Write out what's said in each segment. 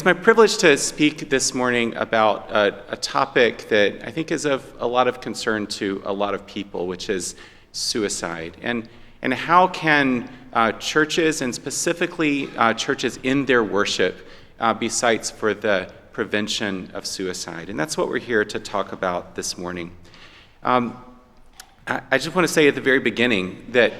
my privilege to speak this morning about a topic that I think is of a lot of concern to a lot of people, which is suicide. And how can churches, and specifically churches in their worship, be sites for the prevention of suicide? And that's what we're here to talk about this morning. I just want to say at the very beginning that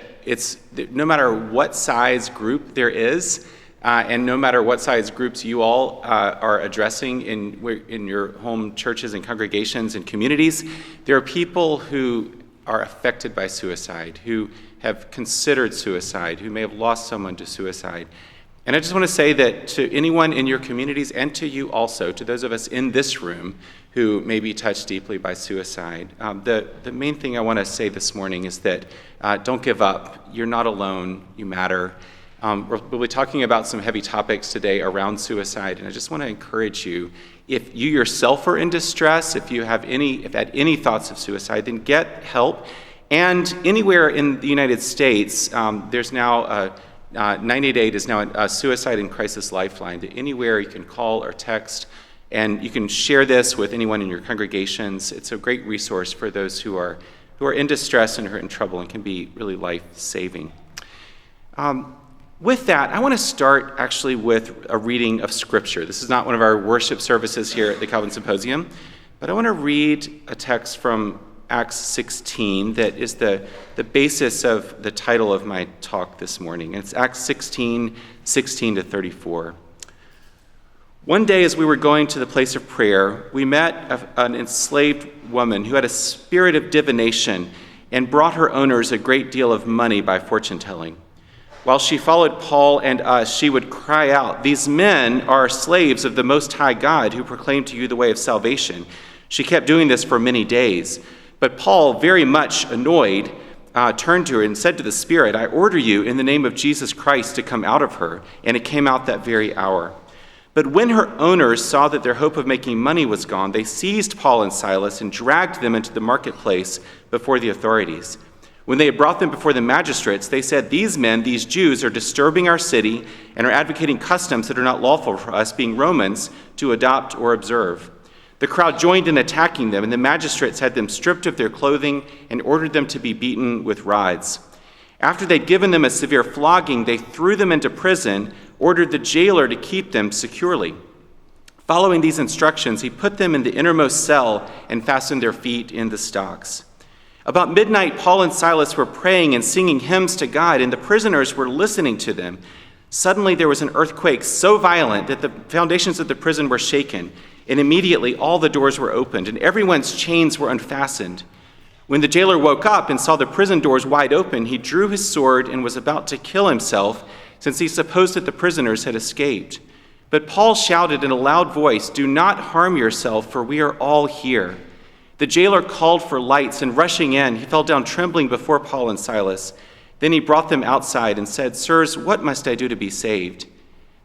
no matter what size group there is, and no matter what size groups you all are addressing in your home churches and congregations and communities, there are people who are affected by suicide, who have considered suicide, who may have lost someone to suicide. And I just want to say that to anyone in your communities and to you also, to those of us in this room who may be touched deeply by suicide, the main thing I want to say this morning is that don't give up. You're not alone. You matter. We'll be talking about some heavy topics today around suicide, and I just want to encourage you, if you yourself are in distress, if you have had any thoughts of suicide, then get help. And anywhere in the United States, there's now 98 is now a suicide and crisis lifeline that anywhere you can call or text, and you can share this with anyone in your congregations. It's a great resource for those who are in distress and who are in trouble and can be really life-saving. With that, I want to start actually with a reading of Scripture. This is not one of our worship services here at the Calvin Symposium, but I want to read a text from Acts 16 that is the basis of the title of my talk this morning. It's Acts 16 to 34. One day as we were going to the place of prayer, we met an enslaved woman who had a spirit of divination and brought her owners a great deal of money by fortune-telling. While she followed Paul and us, she would cry out, "These men are slaves of the Most High God who proclaim to you the way of salvation." She kept doing this for many days. But Paul, very much annoyed, turned to her and said to the spirit, "I order you in the name of Jesus Christ to come out of her." And it came out that very hour. But when her owners saw that their hope of making money was gone, they seized Paul and Silas and dragged them into the marketplace before the authorities. When they had brought them before the magistrates, they said, "These men, these Jews, are disturbing our city and are advocating customs that are not lawful for us, being Romans, to adopt or observe." The crowd joined in attacking them, and the magistrates had them stripped of their clothing and ordered them to be beaten with rods. After they'd given them a severe flogging, they threw them into prison, ordered the jailer to keep them securely. Following these instructions, he put them in the innermost cell and fastened their feet in the stocks. About midnight, Paul and Silas were praying and singing hymns to God, and the prisoners were listening to them. Suddenly there was an earthquake so violent that the foundations of the prison were shaken, and immediately all the doors were opened, and everyone's chains were unfastened. When the jailer woke up and saw the prison doors wide open, he drew his sword and was about to kill himself, since he supposed that the prisoners had escaped. But Paul shouted in a loud voice, "Do not harm yourself, for we are all here." The jailer called for lights, and rushing in, he fell down trembling before Paul and Silas. Then he brought them outside and said, "Sirs, what must I do to be saved?"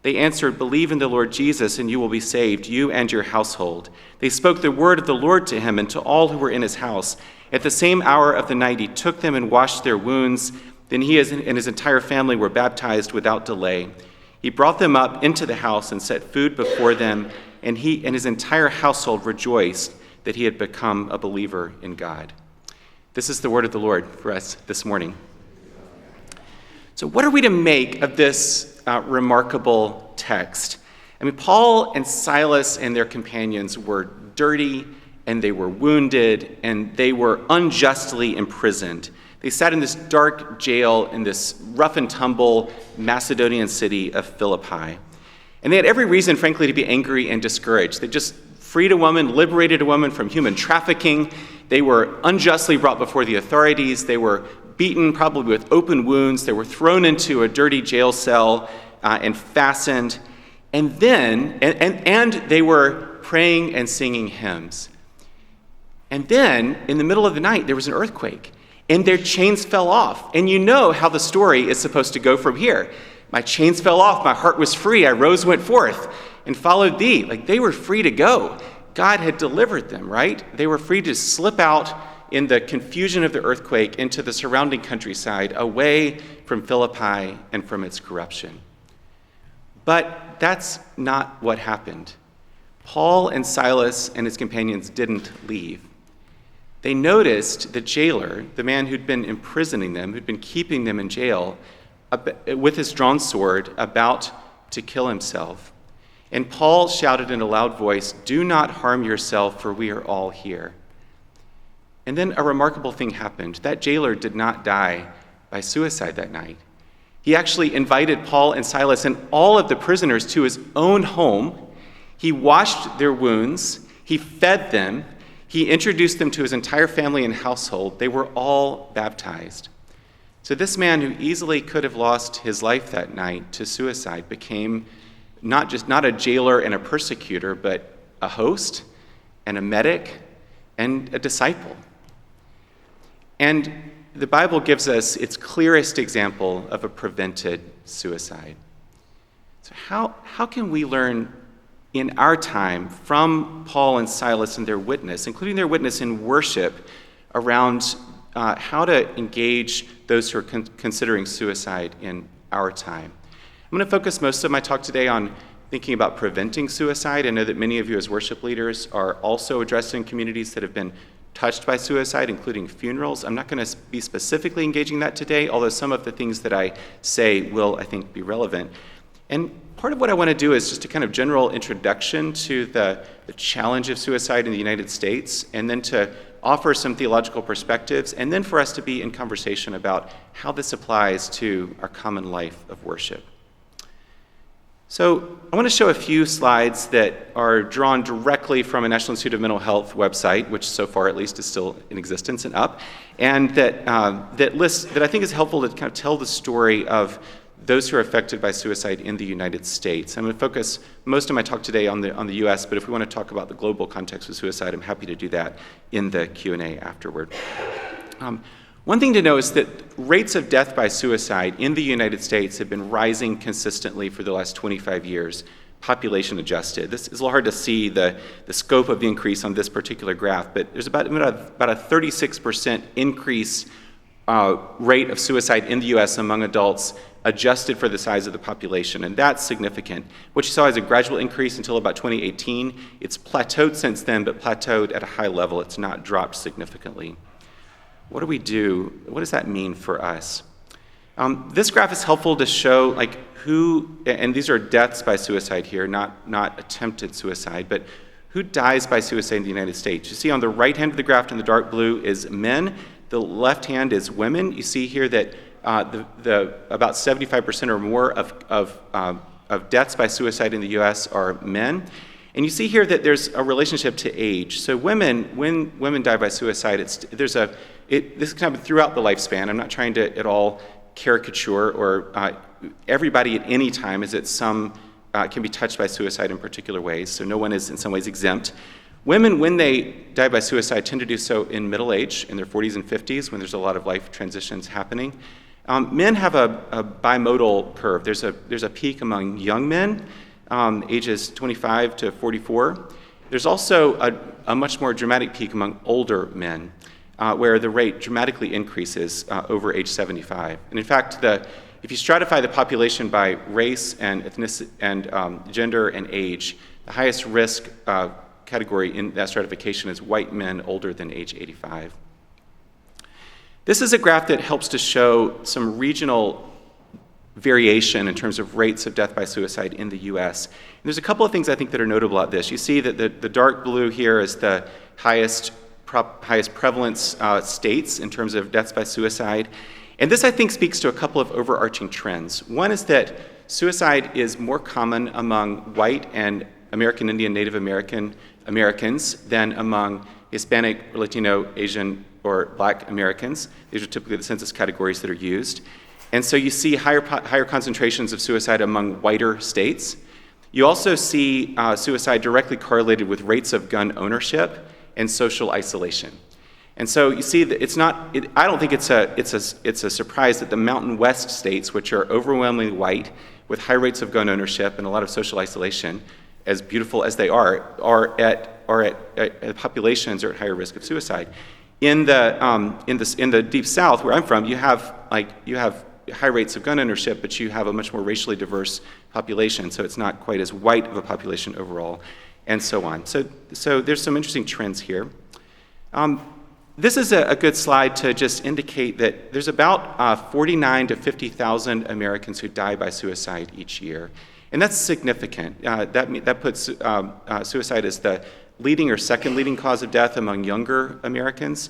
They answered, "Believe in the Lord Jesus, and you will be saved, you and your household." They spoke the word of the Lord to him and to all who were in his house. At the same hour of the night, he took them and washed their wounds. Then he and his entire family were baptized without delay. He brought them up into the house and set food before them, and he and his entire household rejoiced that he had become a believer in God. This is the word of the Lord for us this morning. So what are we to make of this remarkable text? I mean, Paul and Silas and their companions were dirty, and they were wounded, and they were unjustly imprisoned. They sat in this dark jail in this rough and tumble Macedonian city of Philippi. And they had every reason, frankly, to be angry and discouraged. They just freed a woman, liberated a woman from human trafficking. They were unjustly brought before the authorities. They were beaten, probably with open wounds. They were thrown into a dirty jail cell and fastened. And then, and they were praying and singing hymns. And then, in the middle of the night, there was an earthquake, and their chains fell off. And you know how the story is supposed to go from here. My chains fell off, my heart was free, I rose, went forth, and followed thee. Like, they were free to go. God had delivered them, right? They were free to slip out in the confusion of the earthquake into the surrounding countryside, away from Philippi and from its corruption. But that's not what happened. Paul and Silas and his companions didn't leave. They noticed the jailer, the man who'd been imprisoning them, who'd been keeping them in jail, with his drawn sword, about to kill himself. And Paul shouted in a loud voice, "Do not harm yourself, for we are all here." And then a remarkable thing happened. That jailer did not die by suicide that night. He actually invited Paul and Silas and all of the prisoners to his own home. He washed their wounds. He fed them. He introduced them to his entire family and household. They were all baptized. So this man, who easily could have lost his life that night to suicide, became not a jailer and a persecutor, but a host and a medic and a disciple. And the Bible gives us its clearest example of a prevented suicide. So how can we learn in our time from Paul and Silas and their witness, including their witness in worship, around how to engage those who are considering suicide in our time? I'm going to focus most of my talk today on thinking about preventing suicide. I know that many of you as worship leaders are also addressing communities that have been touched by suicide, including funerals. I'm not going to be specifically engaging that today, although some of the things that I say will, I think, be relevant. And part of what I want to do is just a kind of general introduction to the challenge of suicide in the United States, and then to offer some theological perspectives, and then for us to be in conversation about how this applies to our common life of worship. So I want to show a few slides that are drawn directly from a National Institute of Mental Health website, which so far at least is still in existence and up, and that I think is helpful to kind of tell the story of those who are affected by suicide in the United States. I'm going to focus most of my talk today on the U.S., but if we want to talk about the global context of suicide, I'm happy to do that in the Q&A afterward. One thing to know is that rates of death by suicide in the United States have been rising consistently for the last 25 years, population adjusted. This is a little hard to see the scope of the increase on this particular graph, but there's about a 36% increase rate of suicide in the U.S. among adults adjusted for the size of the population, and that's significant. What you saw is a gradual increase until about 2018. It's plateaued since then, but plateaued at a high level. It's not dropped significantly. What do we do? What does that mean for us? This graph is helpful to show who, and these are deaths by suicide here, not attempted suicide, but who dies by suicide in the United States. You see on the right hand of the graph in the dark blue is men. The left hand is women. You see here that about 75% or more of deaths by suicide in the U.S. are men. And you see here that there's a relationship to age. So when women die by suicide, this is kind of throughout the lifespan. I'm not trying to at all caricature or everybody at any time is can be touched by suicide in particular ways. So no one is in some ways exempt. Women, when they die by suicide, tend to do so in middle age, in their 40s and 50s, when there's a lot of life transitions happening. Men have a bimodal curve. There's a peak among young men, ages 25 to 44. There's also a much more dramatic peak among older men, where the rate dramatically increases over age 75. And in fact, if you stratify the population by race and ethnicity and gender and age, the highest risk category in that stratification is white men older than age 85. This is a graph that helps to show some regional variation in terms of rates of death by suicide in the U.S. And there's a couple of things I think that are notable about this. You see that the dark blue here is the highest prevalence states in terms of deaths by suicide. And this, I think, speaks to a couple of overarching trends. One is that suicide is more common among white and American Indian Native Americans than among Hispanic, Latino, Asian, or Black Americans. These are typically the census categories that are used. And so you see higher concentrations of suicide among whiter states. You also see suicide directly correlated with rates of gun ownership and social isolation. And so you see that I don't think it's a surprise that the Mountain West states, which are overwhelmingly white with high rates of gun ownership and a lot of social isolation, as beautiful as they are at populations are at higher risk of suicide. In the deep South, where I'm from, you have high rates of gun ownership, but you have a much more racially diverse population, so it's not quite as white of a population overall, and so on. So there's some interesting trends here. This is a good slide to just indicate that there's about 49 to 50,000 Americans who die by suicide each year. And that's significant. That puts suicide as the leading or second leading cause of death among younger Americans.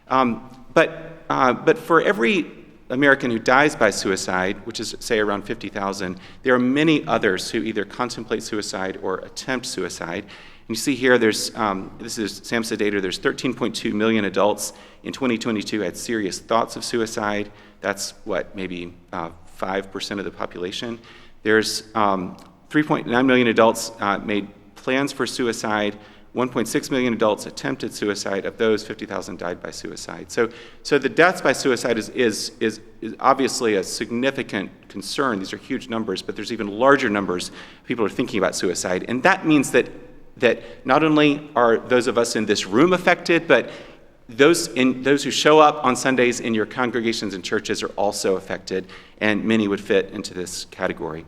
But for every American who dies by suicide, which is, say, around 50,000, there are many others who either contemplate suicide or attempt suicide. And you see here, this is SAMHSA data, there's 13.2 million adults in 2022 had serious thoughts of suicide. That's maybe 5% of the population. There's 3.9 million adults made plans for suicide. 1.6 million adults attempted suicide. Of those, 50,000 died by suicide. So the deaths by suicide is obviously a significant concern. These are huge numbers, but there's even larger numbers of people who are thinking about suicide. And that means that not only are those of us in this room affected, but those who show up on Sundays in your congregations and churches are also affected, and many would fit into this category.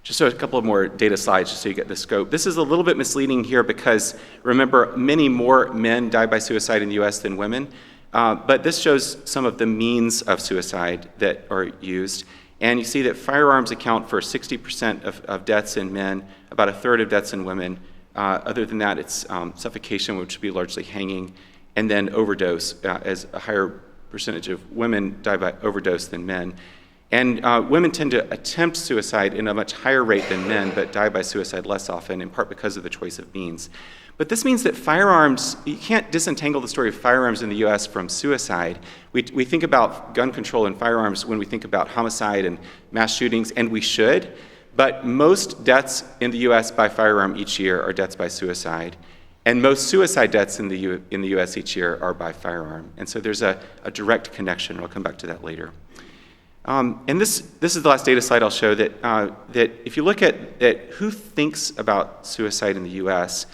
Just a couple of more data slides just so you get the scope. This is a little bit misleading here because, remember, many more men die by suicide in the U.S. than women, but this shows some of the means of suicide that are used. And you see that firearms account for 60% of deaths in men, about a third of deaths in women. Other than that, it's suffocation, which would be largely hanging, and then overdose, as a higher percentage of women die by overdose than men. And women tend to attempt suicide in a much higher rate than men, but die by suicide less often, in part because of the choice of means. But this means that firearms, you can't disentangle the story of firearms in the U.S. from suicide. We think about gun control and firearms when we think about homicide and mass shootings, and we should, but most deaths in the U.S. by firearm each year are deaths by suicide, and most suicide deaths in the U.S. each year are by firearm. And so there's a direct connection, and I'll come back to that later. And this is the last data slide I'll show, that if you look at who thinks about suicide in the U.S.,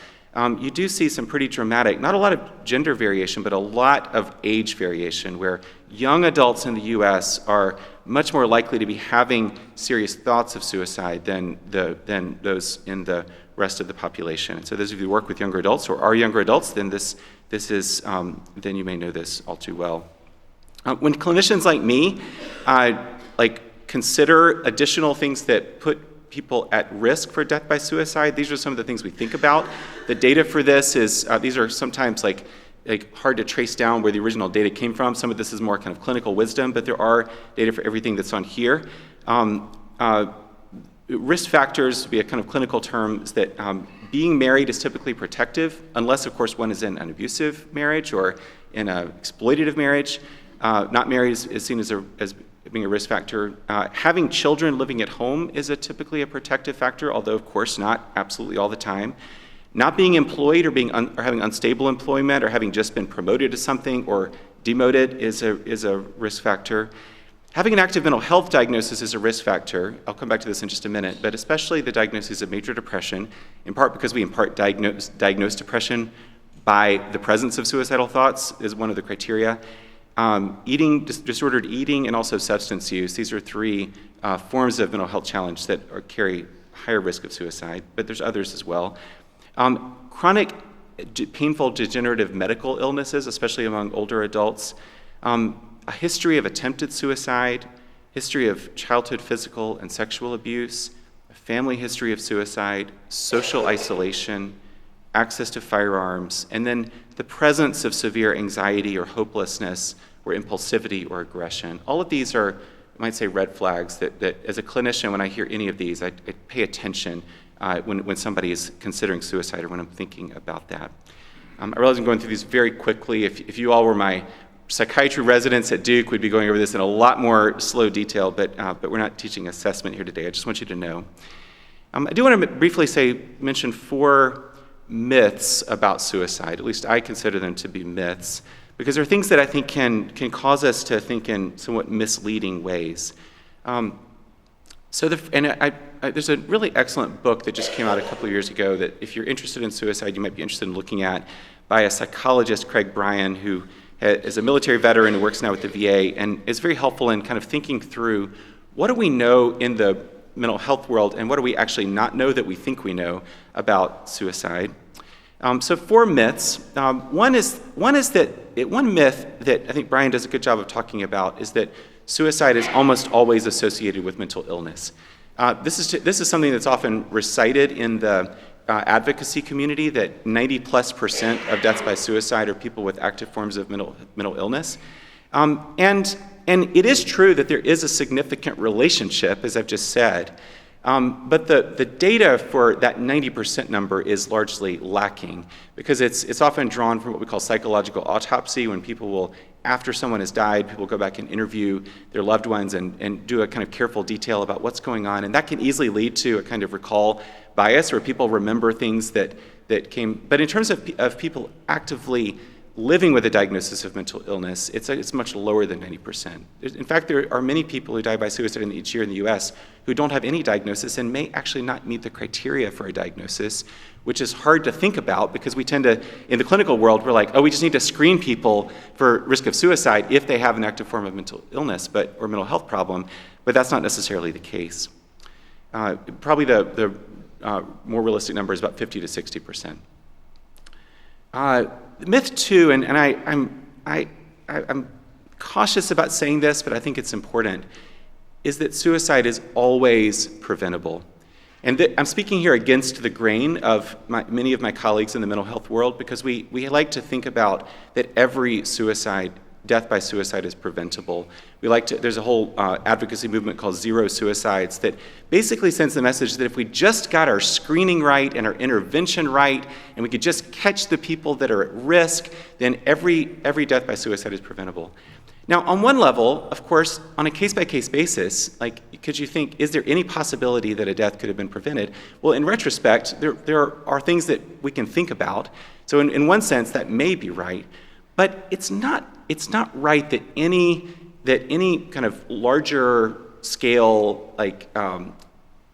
you do see some pretty dramatic, not a lot of gender variation, but a lot of age variation, where young adults in the U.S. are much more likely to be having serious thoughts of suicide than those in the rest of the population. And so those of you who work with younger adults or are younger adults, then then you may know this all too well. When clinicians like me consider additional things that put people at risk for death by suicide, these are some of the things we think about. The data for this is, these are sometimes hard to trace down where the original data came from. Some of this is more kind of clinical wisdom, but there are data for everything that's on here. Risk factors, to be a kind of clinical term, is that being married is typically protective, unless, of course, one is in an abusive marriage or in an exploitative marriage. Not married is seen as being a risk factor. Having children living at home is typically a protective factor, although, of course, not absolutely all the time. Not being employed or having unstable employment or having just been promoted to something or demoted is a risk factor. Having an active mental health diagnosis is a risk factor. I'll come back to this in just a minute, but especially the diagnosis of major depression, in part because we in part diagnose depression by the presence of suicidal thoughts is one of the criteria. Disordered eating, and also substance use. These are three forms of mental health challenge that carry higher risk of suicide, but there's others as well. Chronic, painful, degenerative medical illnesses, especially among older adults. A history of attempted suicide, history of childhood physical and sexual abuse, a family history of suicide, social isolation, access to firearms, and then the presence of severe anxiety or hopelessness or impulsivity or aggression. All of these are, I might say, red flags that as a clinician, when I hear any of these, I pay attention when somebody is considering suicide or when I'm thinking about that. I realize I'm going through these very quickly. If you all were my psychiatry residents at Duke, we'd be going over this in a lot more slow detail, but we're not teaching assessment here today. I just want you to know. I do want to briefly mention 4 myths about suicide. At least I consider them to be myths, because they're things that I think can cause us to think in somewhat misleading ways. There's a really excellent book that just came out a couple of years ago that if you're interested in suicide, you might be interested in looking at, by a psychologist, Craig Bryan, who is a military veteran who works now with the VA, and is very helpful in kind of thinking through what do we know in the mental health world and what do we actually not know that we think we know about suicide. So 4 myths. One myth that I think Brian does a good job of talking about is that suicide is almost always associated with mental illness. This is something that's often recited in the advocacy community, that 90+% of deaths by suicide are people with active forms of mental illness. And it is true that there is a significant relationship, as I've just said, but the data for that 90% number is largely lacking, because it's often drawn from what we call psychological autopsy, when people will, after someone has died, people go back and interview their loved ones and do a kind of careful detail about what's going on, and that can easily lead to a kind of recall bias, where people remember things that came. But in terms of people actively living with a diagnosis of mental illness, it's much lower than 90%. In fact, there are many people who die by suicide each year in the US who don't have any diagnosis and may actually not meet the criteria for a diagnosis, which is hard to think about, because we tend to, in the clinical world, we're like, oh, we just need to screen people for risk of suicide if they have an active form of mental illness or mental health problem, but that's not necessarily the case. Probably the more realistic number is about 50 to 60%. Myth 2, and I'm cautious about saying this, but I think it's important, is that suicide is always preventable. And I'm speaking here against the grain of many of my colleagues in the mental health world, because we like to think about that every death by suicide is preventable. There's a whole advocacy movement called Zero Suicides that basically sends the message that if we just got our screening right and our intervention right, and we could just catch the people that are at risk, then every death by suicide is preventable. Now, on one level, of course, on a case-by-case basis, could you think, is there any possibility that a death could have been prevented? Well, in retrospect, there are things that we can think about. So in one sense, that may be right. But it's not right that any kind of larger scale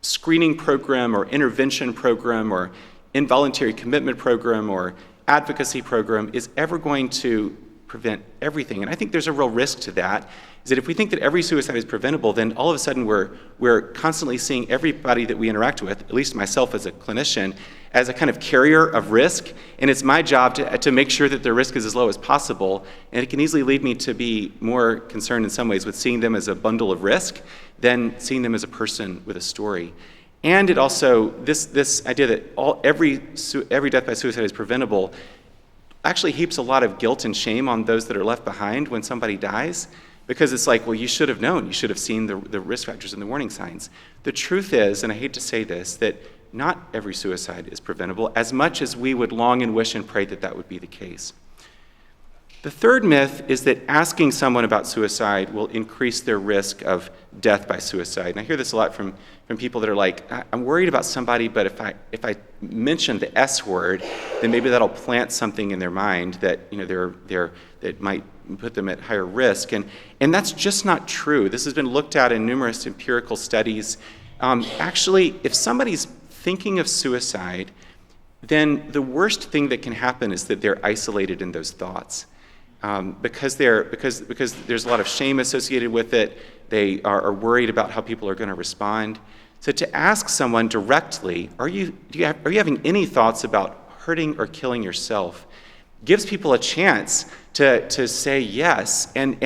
screening program or intervention program or involuntary commitment program or advocacy program is ever going to prevent everything. And I think there's a real risk to that, is that if we think that every suicide is preventable, then all of a sudden we're constantly seeing everybody that we interact with, at least myself as a clinician, as a kind of carrier of risk, and it's my job to make sure that their risk is as low as possible, and it can easily lead me to be more concerned in some ways with seeing them as a bundle of risk than seeing them as a person with a story. And it also, this idea that every death by suicide is preventable actually heaps a lot of guilt and shame on those that are left behind when somebody dies, because it's like, well, you should have known, you should have seen the risk factors and the warning signs. The truth is, and I hate to say this, that not every suicide is preventable, as much as we would long and wish and pray that that would be the case. The third myth is that asking someone about suicide will increase their risk of death by suicide. And I hear this a lot from people that are like, I'm worried about somebody, but if I mention the S word, then maybe that'll plant something in their mind that that might put them at higher risk. And that's just not true. This has been looked at in numerous empirical studies. Actually, if somebody's thinking of suicide, then the worst thing that can happen is that they're isolated in those thoughts. Because there's a lot of shame associated with it. They are worried about how people are going to respond. So to ask someone directly, are you having any thoughts about hurting or killing yourself, gives people a chance to say yes and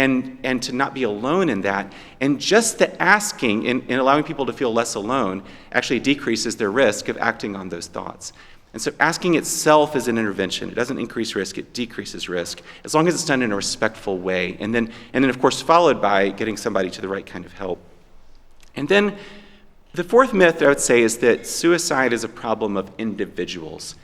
to not be alone in that. And just the asking and allowing people to feel less alone actually decreases their risk of acting on those thoughts. And so asking itself is an intervention. It doesn't increase risk, it decreases risk, as long as it's done in a respectful way. And then of course, followed by getting somebody to the right kind of help. And then the fourth myth I would say is that suicide is a problem of individuals.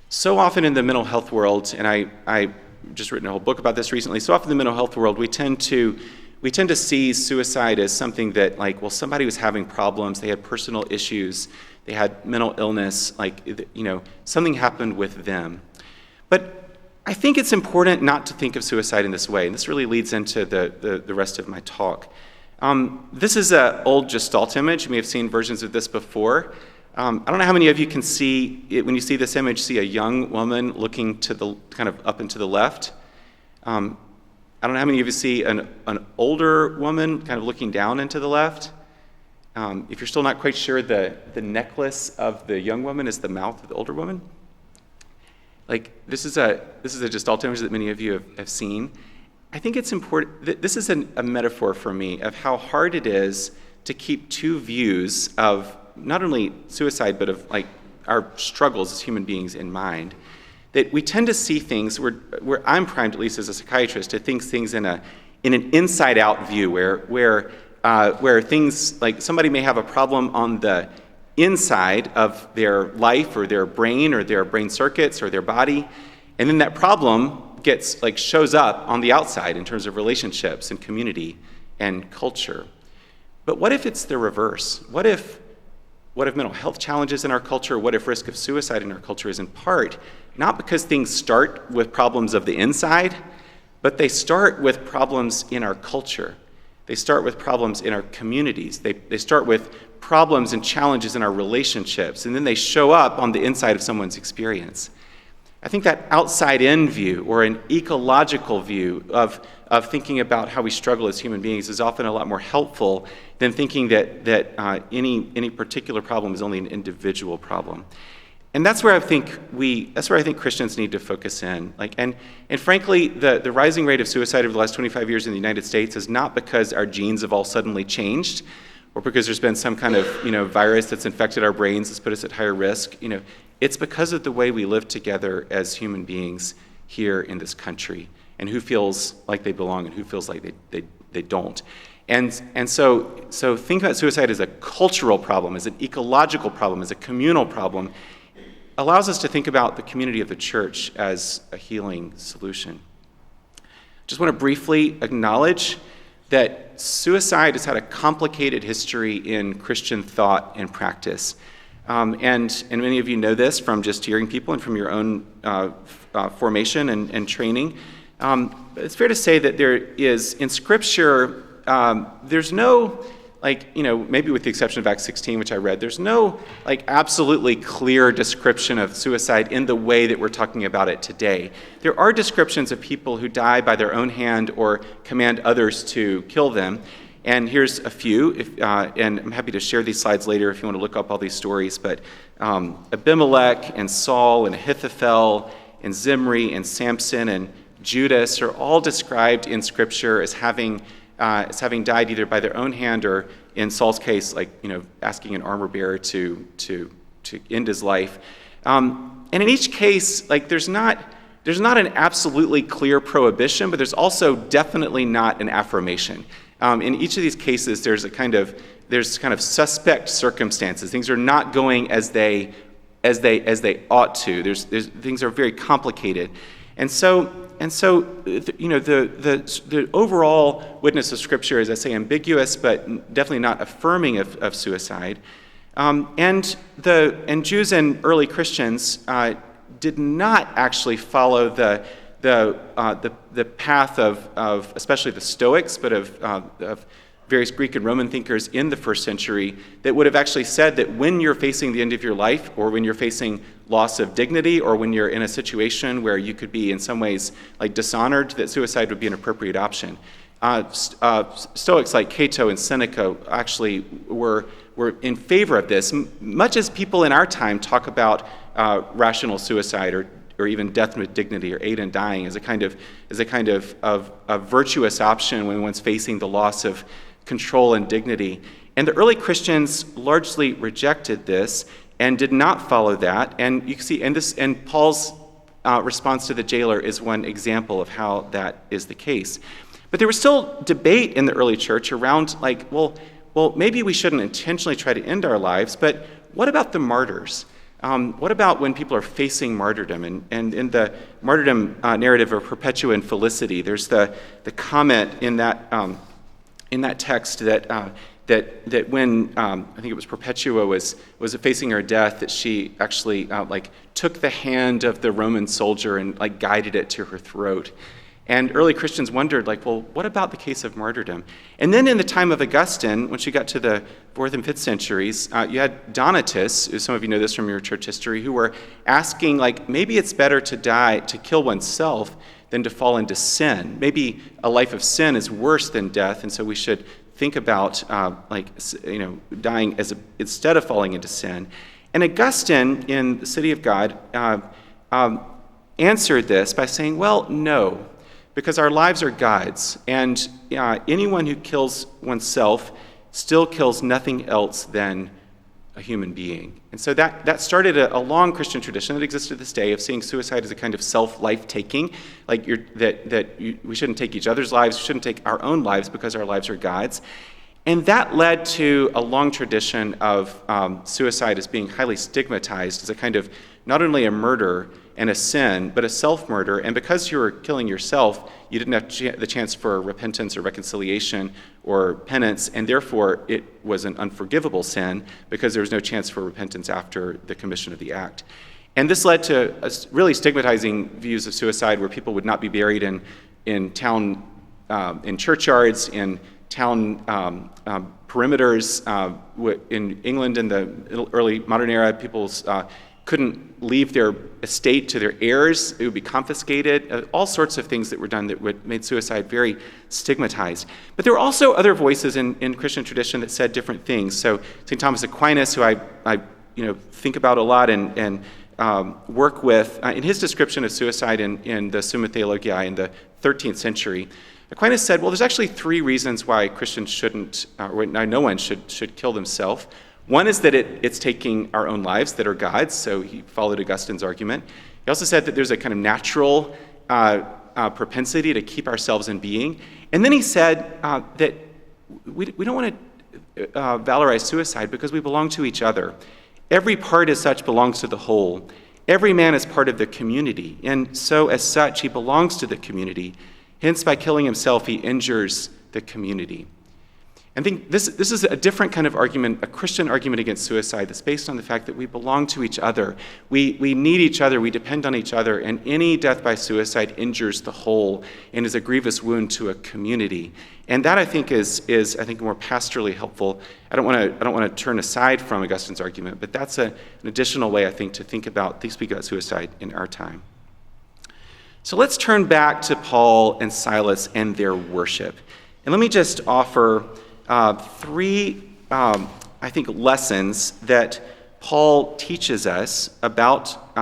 So often in the mental health world, and I just written a whole book about this recently, so often in the mental health world, we tend to see suicide as something that, like, well, somebody was having problems, they had personal issues, they had mental illness, something happened with them. But I think it's important not to think of suicide in this way, and this really leads into the rest of my talk. This is an old Gestalt image. You may have seen versions of this before. I don't know how many of you can see it, when you see this image, see a young woman looking to the kind of up and to the left. I don't know how many of you see an older woman kind of looking down and to the left. If you're still not quite sure, the necklace of the young woman is the mouth of the older woman. Like, this is a gestalt image that many of you have seen. I think it's important. This is a metaphor for me of how hard it is to keep two views of not only suicide, but of like our struggles as human beings in mind. That we tend to see things where I'm primed, at least as a psychiatrist, to think things in an inside-out view, where things like somebody may have a problem on the inside of their life or their brain circuits or their body, and then that problem shows up on the outside in terms of relationships and community and culture. But what if it's the reverse? What if mental health challenges in our culture, what if risk of suicide in our culture is in part not because things start with problems of the inside, but they start with problems in our culture. They start with problems in our communities. They start with problems and challenges in our relationships, and then they show up on the inside of someone's experience. I think that outside-in view or an ecological view of thinking about how we struggle as human beings is often a lot more helpful than thinking that any particular problem is only an individual problem. And that's where I think Christians need to focus in. And frankly, the rising rate of suicide over the last 25 years in the United States is not because our genes have all suddenly changed, or because there's been some kind of virus that's infected our brains that's put us at higher risk. It's because of the way we live together as human beings here in this country, and who feels like they belong and who feels like they don't. And so think about suicide as a cultural problem, as an ecological problem, as a communal problem, allows us to think about the community of the church as a healing solution. Just want to briefly acknowledge that suicide has had a complicated history in Christian thought and practice. And many of you know this from just hearing people and from your own formation and training. It's fair to say that there is, in Scripture, there's no, maybe with the exception of Acts 16, which I read, there's no, absolutely clear description of suicide in the way that we're talking about it today. There are descriptions of people who die by their own hand or command others to kill them. And here's a few, and I'm happy to share these slides later if you want to look up all these stories. But Abimelech and Saul and Ahithophel and Zimri and Samson and Judas are all described in Scripture as having died either by their own hand or, in Saul's case, asking an armor bearer to end his life. And in each case, there's not an absolutely clear prohibition, but there's also definitely not an affirmation. In each of these cases, there's kind of suspect circumstances. Things are not going as they ought to. Things are very complicated, and so the overall witness of Scripture is, I say, ambiguous, but definitely not affirming of suicide. And Jews and early Christians did not actually follow the path of especially the Stoics, but of various Greek and Roman thinkers in the first century that would have actually said that when you're facing the end of your life, or when you're facing loss of dignity, or when you're in a situation where you could be in some ways dishonored, that suicide would be an appropriate option. Stoics like Cato and Seneca actually were in favor of this, much as people in our time talk about rational suicide or even death with dignity or aid in dying as a kind of virtuous option when one's facing the loss of control and dignity. And the early Christians largely rejected this and did not follow that. And you can see, and Paul's response to the jailer is one example of how that is the case. But there was still debate in the early church around well, maybe we shouldn't intentionally try to end our lives, but what about the martyrs? What about when people are facing martyrdom? And in the martyrdom narrative of Perpetua and Felicity, there's the comment in that text that when I think it was Perpetua was facing her death, that she actually took the hand of the Roman soldier and guided it to her throat. And early Christians wondered, well, what about the case of martyrdom? And then in the time of Augustine, once you got to the 4th and 5th centuries, you had Donatists, some of you know this from your church history, who were asking, maybe it's better to kill oneself than to fall into sin. Maybe a life of sin is worse than death, and so we should think about dying instead of falling into sin. And Augustine in the City of God answered this by saying, well, no, because our lives are God's, and anyone who kills oneself still kills nothing else than a human being. And so that started a long Christian tradition that exists to this day of seeing suicide as a kind of self-life-taking, like we shouldn't take each other's lives, we shouldn't take our own lives because our lives are God's. And that led to a long tradition of suicide as being highly stigmatized as a kind of not only a murder and a sin, but a self-murder. And because you were killing yourself, you didn't have the chance for repentance or reconciliation or penance, and therefore it was an unforgivable sin because there was no chance for repentance after the commission of the act. And this led to really stigmatizing views of suicide, where people would not be buried in town, in churchyards, in town perimeters. In England in the early modern era, people couldn't leave their estate to their heirs. It would be confiscated. All sorts of things that were done that made suicide very stigmatized. But there were also other voices in Christian tradition that said different things. So St. Thomas Aquinas, who I think about a lot and work with, in his description of suicide in the Summa Theologiae in the 13th century, Aquinas said, well, there's actually three reasons why Christians shouldn't, or no one should kill themselves. One is that it's taking our own lives that are God's, so he followed Augustine's argument. He also said that there's a kind of natural propensity to keep ourselves in being. And then he said that we don't want to valorize suicide because we belong to each other. Every part as such belongs to the whole. Every man is part of the community, and so as such he belongs to the community. Hence, by killing himself, he injures the community. I think this is a different kind of argument, a Christian argument against suicide that's based on the fact that we belong to each other. We need each other, we depend on each other, and any death by suicide injures the whole and is a grievous wound to a community. And that, I think, is more pastorally helpful. I don't want to turn aside from Augustine's argument, but that's an additional way, I think, to speak about suicide in our time. So let's turn back to Paul and Silas and their worship. And let me just offer three, I think, lessons that Paul teaches us about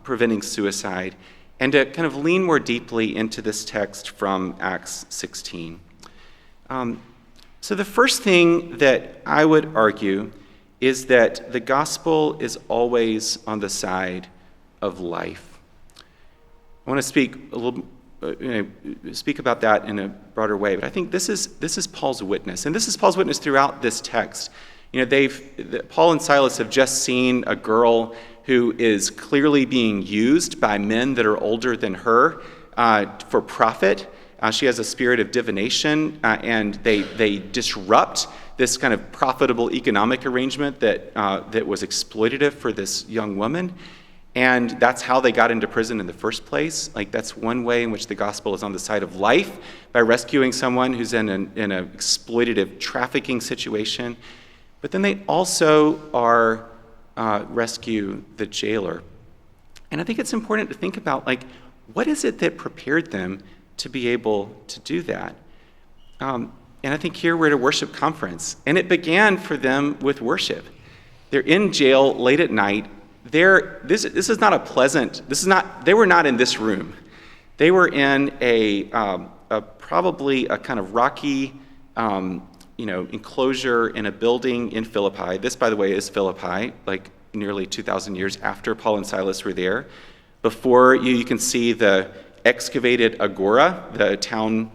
preventing suicide, and to kind of lean more deeply into this text from Acts 16. So the first thing that I would argue is that the gospel is always on the side of life. I want to speak a little speak about that in a broader way, but I think this is Paul's witness, and this is Paul's witness throughout this text. Paul and Silas have just seen a girl who is clearly being used by men that are older than her for profit. She has a spirit of divination, and they disrupt this kind of profitable economic arrangement that was exploitative for this young woman. And that's how they got into prison in the first place. Like, that's one way in which the gospel is on the side of life, by rescuing someone who's in an exploitative trafficking situation. But then they also rescue the jailer. And I think it's important to think about, what is it that prepared them to be able to do that? And I think here we're at a worship conference, and it began for them with worship. They're in jail late at night. This is not a pleasant. They were not in this room. They were in probably a kind of rocky, enclosure in a building in Philippi. This, by the way, is Philippi, like nearly 2,000 years after Paul and Silas were there. Before you can see the excavated agora, the town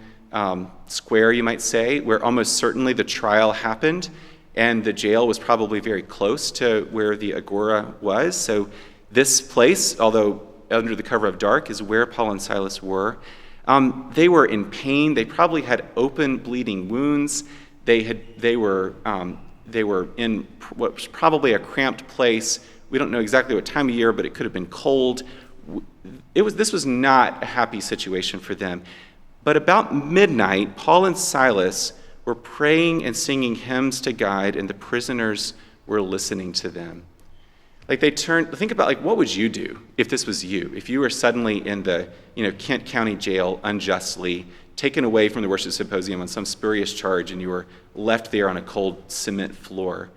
square, you might say, where almost certainly the trial happened. And the jail was probably very close to where the agora was. So this place, although under the cover of dark, is where Paul and Silas were. They were in pain. They probably had open bleeding wounds. They were in what was probably a cramped place. We don't know exactly what time of year, but it could have been cold. This was not a happy situation for them. But about midnight, Paul and Silas were praying and singing hymns to God, and the prisoners were listening to them. Like think about like, what would you do if this was you? If you were suddenly in the, Kent County Jail unjustly, taken away from the worship symposium on some spurious charge, and you were left there on a cold cement floor.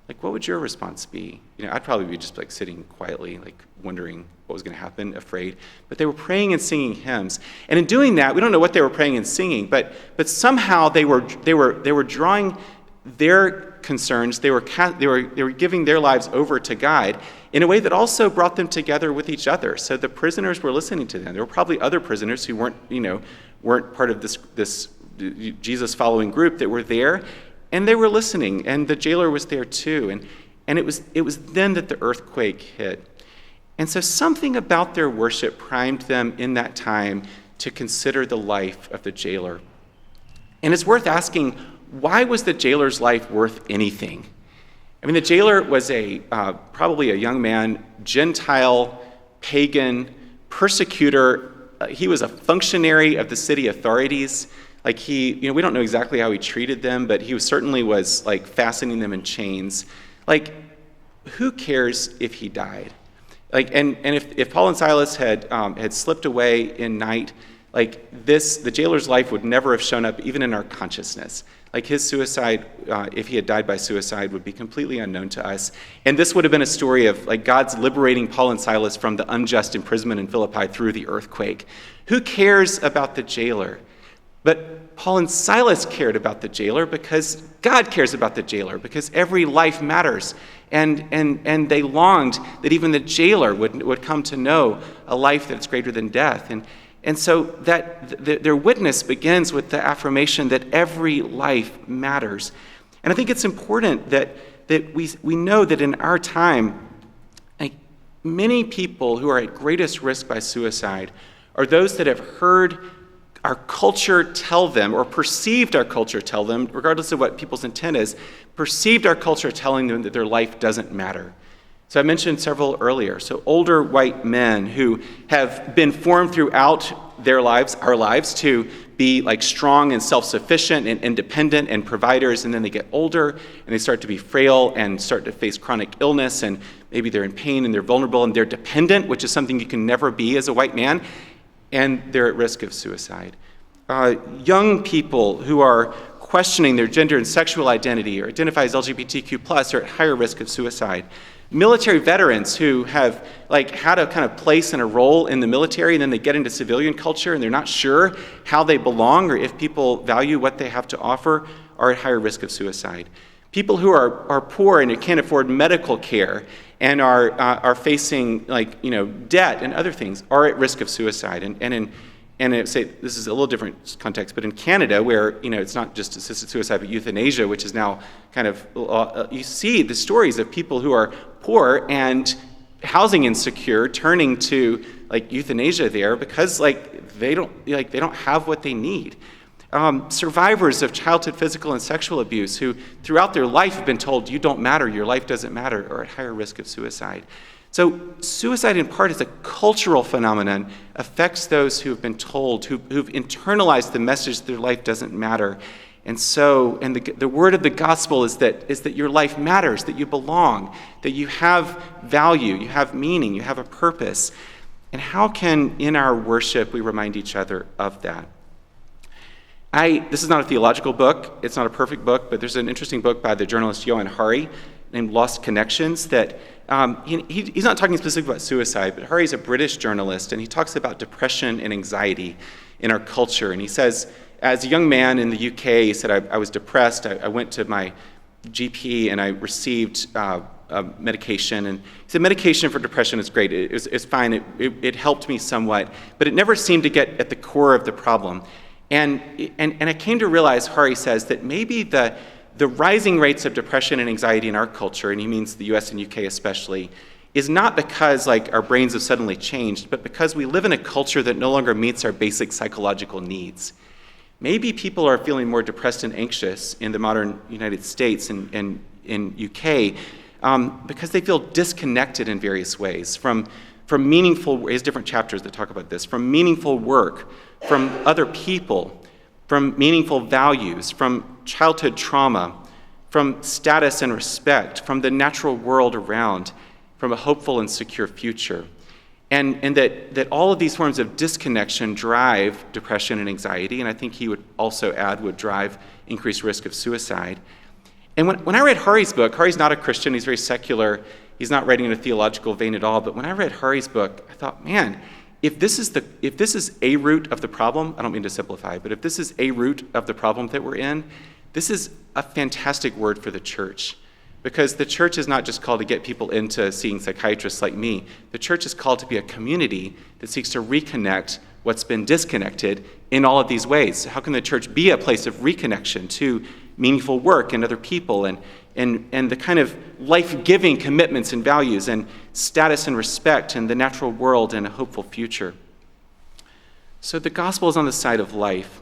Like, what would your response be? I'd probably be just like sitting quietly, like wondering what was going to happen, afraid. But they were praying and singing hymns, and in doing that, we don't know what they were praying and singing, but somehow they were drawing their concerns. They were giving their lives over to God in a way that also brought them together with each other. So the prisoners were listening to them. There were probably other prisoners who weren't part of this Jesus following group that were there, and they were listening, and the jailer was there too. And it was then that the earthquake hit. And so something about their worship primed them in that time to consider the life of the jailer. And it's worth asking, why was the jailer's life worth anything? I mean, the jailer was probably a young man, Gentile, pagan, persecutor. He was a functionary of the city authorities. Like we don't know exactly how he treated them, but he certainly was like fastening them in chains. Like, who cares if he died? Like, and if Paul and Silas had slipped away in night, like the jailer's life would never have shown up even in our consciousness. Like his suicide, if he had died by suicide, would be completely unknown to us. And this would have been a story of like God's liberating Paul and Silas from the unjust imprisonment in Philippi through the earthquake. Who cares about the jailer? But Paul and Silas cared about the jailer because God cares about the jailer, because every life matters. And they longed that even the jailer would come to know a life that's greater than death. And so their witness begins with the affirmation that every life matters. And I think it's important that we know that in our time, like, many people who are at greatest risk by suicide are those that have heard our culture tell them, or perceived our culture tell them, regardless of what people's intent is, perceived our culture telling them that their life doesn't matter. So I mentioned several earlier. So older white men who have been formed throughout their lives, our lives, to be like strong and self-sufficient and independent and providers, and then they get older and they start to be frail and start to face chronic illness, and maybe they're in pain and they're vulnerable and they're dependent, which is something you can never be as a white man, and they're at risk of suicide. Young people who are questioning their gender and sexual identity or identify as LGBTQ+ are at higher risk of suicide. Military veterans who have had a kind of place and a role in the military, and then they get into civilian culture and they're not sure how they belong or if people value what they have to offer, are at higher risk of suicide. People who are poor and who can't afford medical care and are facing debt and other things are at risk of suicide. And say this is a little different context, but in Canada, where it's not just assisted suicide but euthanasia, which is now kind of you see the stories of people who are poor and housing insecure turning to euthanasia there because they don't have what they need. Survivors of childhood physical and sexual abuse who throughout their life have been told you don't matter, your life doesn't matter, are at higher risk of suicide. So suicide in part is a cultural phenomenon, affects those who have been told, who've internalized the message that their life doesn't matter. And the word of the gospel is that your life matters, that you belong, that you have value, you have meaning, you have a purpose. And how can, in our worship, we remind each other of that? This is not a theological book, it's not a perfect book, but there's an interesting book by the journalist Johann Hari named Lost Connections that he's not talking specifically about suicide, but Hari's a British journalist, and he talks about depression and anxiety in our culture. And he says, as a young man in the UK, he said, I was depressed. I went to my GP and I received medication. And he said, medication for depression is great. It's fine. It helped me somewhat, but it never seemed to get at the core of the problem. And I came to realize, Hari says, that maybe the rising rates of depression and anxiety in our culture, and he means the US and UK especially, is not because our brains have suddenly changed, but because we live in a culture that no longer meets our basic psychological needs. Maybe people are feeling more depressed and anxious in the modern United States and in UK because they feel disconnected in various ways from meaningful ways, different chapters that talk about this, from meaningful work, from other people, from meaningful values, from childhood trauma, from status and respect, from the natural world around. from a hopeful and secure future. And that all of these forms of disconnection drive depression and anxiety, and I think he would also add would drive increased risk of suicide. And when I read Hari's book, Hari's not a Christian, he's very secular, he's not writing in a theological vein at all, but when I read Hari's book, I thought, man, if this is a root of the problem, I don't mean to simplify, but if this is a root of the problem that we're in, this is a fantastic word for the church. Because the church is not just called to get people into seeing psychiatrists like me. The church is called to be a community that seeks to reconnect what's been disconnected in all of these ways. How can the church be a place of reconnection to meaningful work and other people and the kind of life-giving commitments and values and status and respect and the natural world and a hopeful future? So the gospel is on the side of life.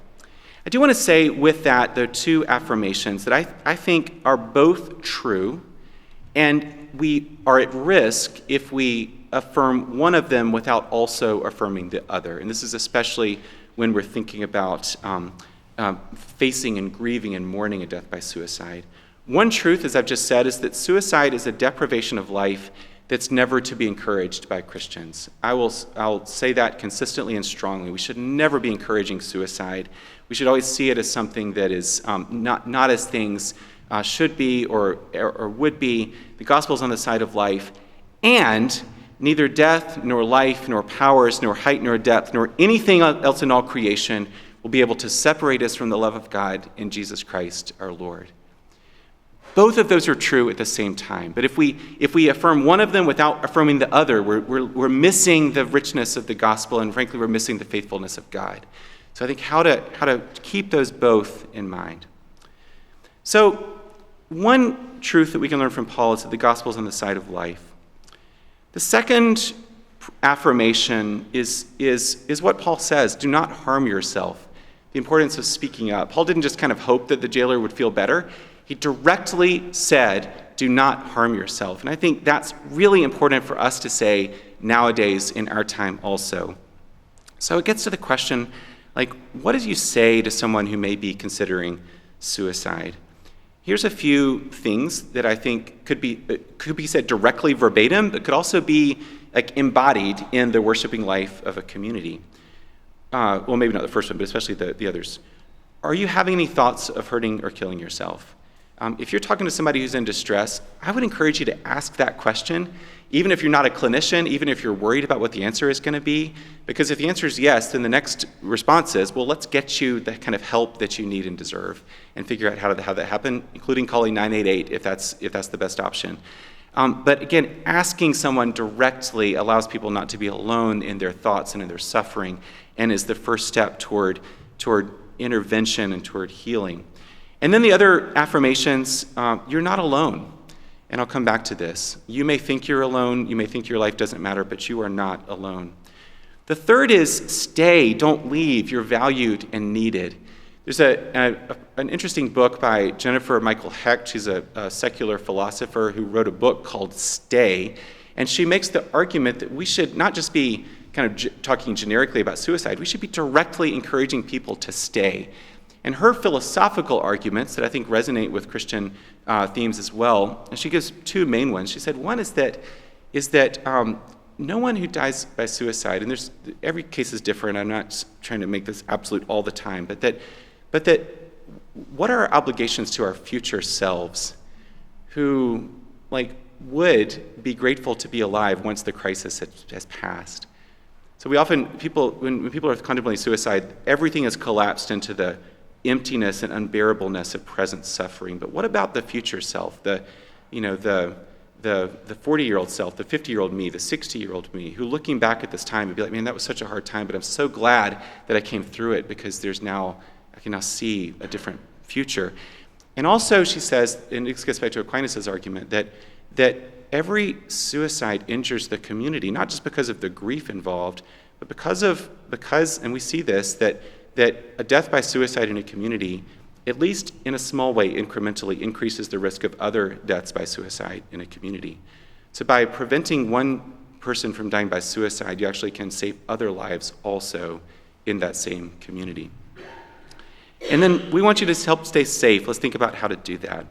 I do want to say with that, there are two affirmations that I think are both true, and we are at risk if we affirm one of them without also affirming the other. And this is especially when we're thinking about facing and grieving and mourning a death by suicide. One truth, as I've just said, is that suicide is a deprivation of life that's never to be encouraged by Christians. I'll say that consistently and strongly. We should never be encouraging suicide. We should always see it as something that is not as things should be or would be. The gospel is on the side of life, and neither death, nor life, nor powers, nor height, nor depth, nor anything else in all creation will be able to separate us from the love of God in Jesus Christ our Lord. Both of those are true at the same time. But if we affirm one of them without affirming the other, we're missing the richness of the gospel, and frankly, we're missing the faithfulness of God. So I think how to keep those both in mind. So one truth that we can learn from Paul is that the gospel is on the side of life. The second affirmation is what Paul says: do not harm yourself. The importance of speaking up. Paul didn't just kind of hope that the jailer would feel better. He directly said, do not harm yourself. And I think that's really important for us to say nowadays in our time also. So it gets to the question, like, what do you say to someone who may be considering suicide? Here's a few things that I think could be said directly verbatim, but could also be like embodied in the worshiping life of a community. Well, maybe not the first one, but especially the others. Are you having any thoughts of hurting or killing yourself? If you're talking to somebody who's in distress, I would encourage you to ask that question, even if you're not a clinician, even if you're worried about what the answer is going to be. Because if the answer is yes, then the next response is, well, let's get you the kind of help that you need and deserve and figure out how to have that happen, including calling 988 if that's the best option. But again, asking someone directly allows people not to be alone in their thoughts and in their suffering, and is the first step toward intervention and toward healing. And then the other affirmations, you're not alone. And I'll come back to this. You may think you're alone, you may think your life doesn't matter, but you are not alone. The third is stay, don't leave, you're valued and needed. There's an interesting book by Jennifer Michael Hecht. She's a secular philosopher who wrote a book called Stay. And she makes the argument that we should not just be kind of talking generically about suicide, we should be directly encouraging people to stay. And her philosophical arguments that I think resonate with Christian themes as well, and she gives two main ones. She said one is that no one who dies by suicide, and every case is different, I'm not trying to make this absolute all the time, but that what are our obligations to our future selves who would be grateful to be alive once the crisis has passed? So when people are contemplating suicide, everything is collapsed into the emptiness and unbearableness of present suffering. But what about the future self, the 40-year-old self, the 50-year-old me, the 60-year-old me, who looking back at this time would be like, man, that was such a hard time, but I'm so glad that I came through it because I can now see a different future. And also she says, and this gets back to Aquinas' argument, that every suicide injures the community, not just because of the grief involved, but because, and we see this, that a death by suicide in a community, at least in a small way, incrementally increases the risk of other deaths by suicide in a community. So by preventing one person from dying by suicide, you actually can save other lives also in that same community. And then we want you to help stay safe. Let's think about how to do that.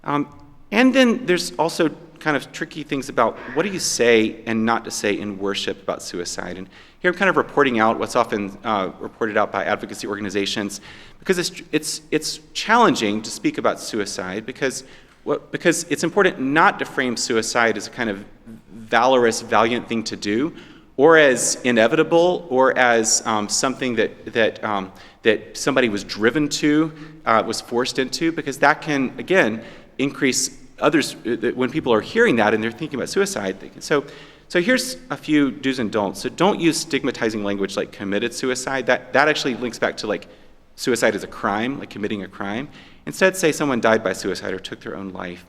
And then there's also kind of tricky things about what do you say and not to say in worship about suicide. And here I'm kind of reporting out what's often reported out by advocacy organizations, because it's challenging to speak about suicide because it's important not to frame suicide as a kind of valorous, valiant thing to do, or as inevitable, or as something that somebody was driven to, was forced into, because that can, again, increase others, when people are hearing that and they're thinking about suicide. So here's a few do's and don'ts. So don't use stigmatizing language like committed suicide. That actually links back to like suicide as a crime, like committing a crime. Instead, say someone died by suicide or took their own life.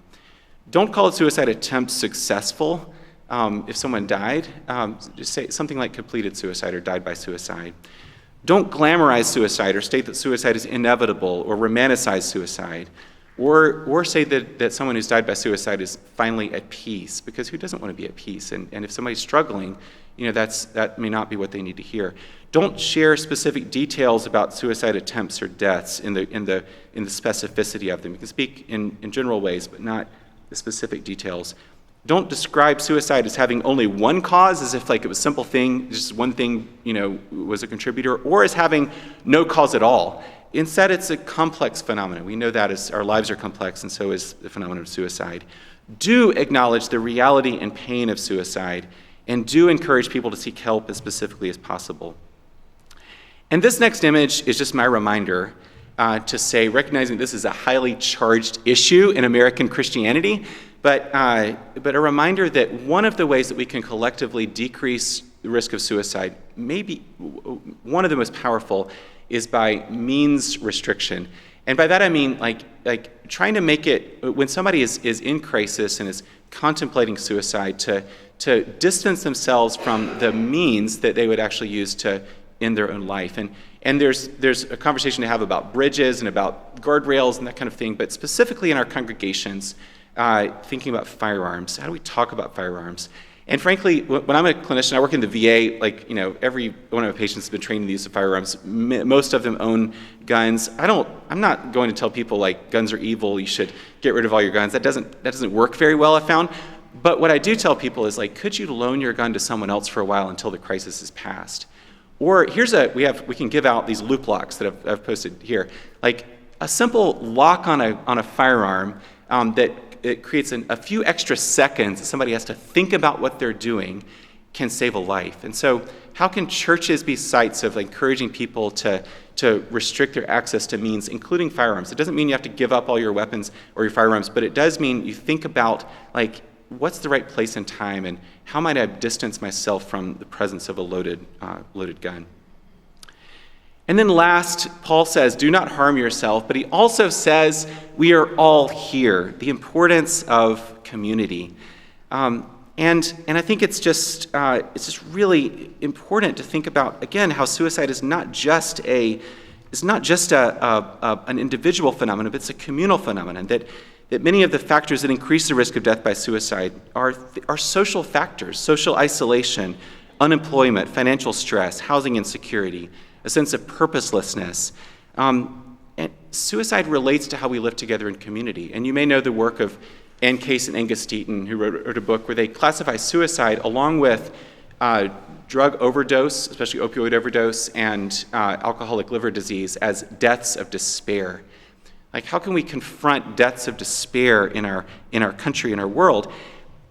Don't call a suicide attempt successful. If someone died, just say something like completed suicide or died by suicide. Don't glamorize suicide or state that suicide is inevitable or romanticize suicide. Or say that someone who's died by suicide is finally at peace, because who doesn't want to be at peace? And if somebody's struggling, that may not be what they need to hear. Don't share specific details about suicide attempts or deaths in the specificity of them. You can speak in general ways, but not the specific details. Don't describe suicide as having only one cause, as if like it was a simple thing, just one thing, was a contributor, or as having no cause at all. Instead, it's a complex phenomenon. We know that as our lives are complex, and so is the phenomenon of suicide. Do acknowledge the reality and pain of suicide, and do encourage people to seek help as specifically as possible. And this next image is just my reminder to say, recognizing this is a highly charged issue in American Christianity, but a reminder that one of the ways that we can collectively decrease the risk of suicide, maybe one of the most powerful, is by means restriction. And by that I mean like trying to make it, when somebody is in crisis and is contemplating suicide, to distance themselves from the means that they would actually use to end their own life. And there's a conversation to have about bridges and about guardrails and that kind of thing, but specifically in our congregations, thinking about firearms. How do we talk about firearms? And frankly, when I'm a clinician, I work in the VA, every one of my patients has been trained in the use of firearms. Most of them own guns. I'm not going to tell people like guns are evil, you should get rid of all your guns. That doesn't work very well, I've found. But what I do tell people is like, could you loan your gun to someone else for a while until the crisis is past? Or we can give out these loop locks that I've posted here. Like a simple lock on a firearm that it creates a few extra seconds that somebody has to think about what they're doing can save a life. And so how can churches be sites of encouraging people to restrict their access to means, including firearms? It doesn't mean you have to give up all your weapons or your firearms, but it does mean you think about what's the right place and time, and how might I distance myself from the presence of a loaded gun? And then last, Paul says, do not harm yourself, but he also says we are all here, the importance of community. And I think it's just really important to think about, again, how suicide is not just an individual phenomenon, but it's a communal phenomenon, that many of the factors that increase the risk of death by suicide are social factors: social isolation, unemployment, financial stress, housing insecurity, a sense of purposelessness. And suicide relates to how we live together in community. And you may know the work of Ann Case and Angus Deaton, who wrote a book where they classify suicide along with drug overdose, especially opioid overdose, and alcoholic liver disease as deaths of despair. Like, how can we confront deaths of despair in our country, in our world?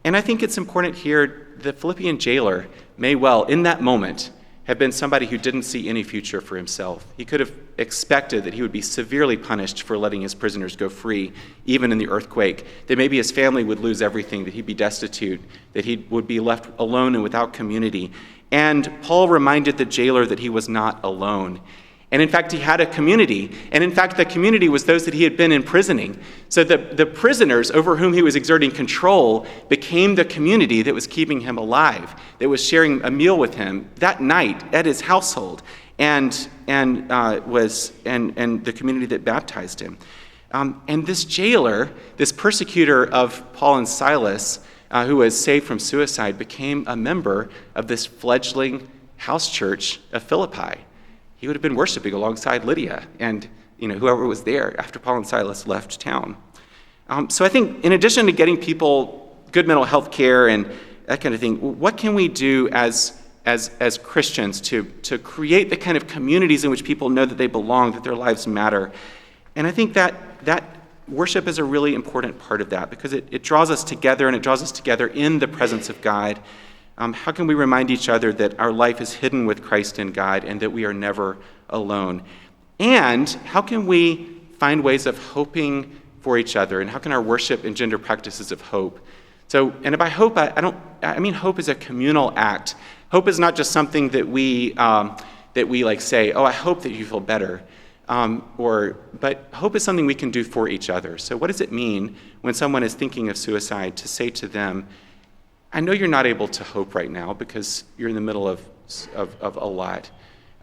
And I think it's important here, the Philippian jailer may well, in that moment, have been somebody who didn't see any future for himself. He could have expected that he would be severely punished for letting his prisoners go free, even in the earthquake, that maybe his family would lose everything, that he'd be destitute, that he would be left alone and without community. And Paul reminded the jailer that he was not alone. And in fact, he had a community. And in fact, the community was those that he had been imprisoning. So the prisoners over whom he was exerting control became the community that was keeping him alive, that was sharing a meal with him that night at his household, and the community that baptized him. And this jailer, this persecutor of Paul and Silas, who was saved from suicide, became a member of this fledgling house church of Philippi. He would have been worshiping alongside Lydia and whoever was there after Paul and Silas left town. So I think in addition to getting people good mental health care and that kind of thing. What can we do as Christians to create the kind of communities in which people know that they belong, that their lives matter? And I think that worship is a really important part of that, because it draws us together, and it draws us together in the presence of God. How can we remind each other that our life is hidden with Christ in God and that we are never alone? And how can we find ways of hoping for each other? And how can our worship engender practices of hope? So, and by hope, I mean hope is a communal act. Hope is not just something that we like say, oh, I hope that you feel better. But hope is something we can do for each other. So what does it mean when someone is thinking of suicide to say to them, I know you're not able to hope right now because you're in the middle of a lot.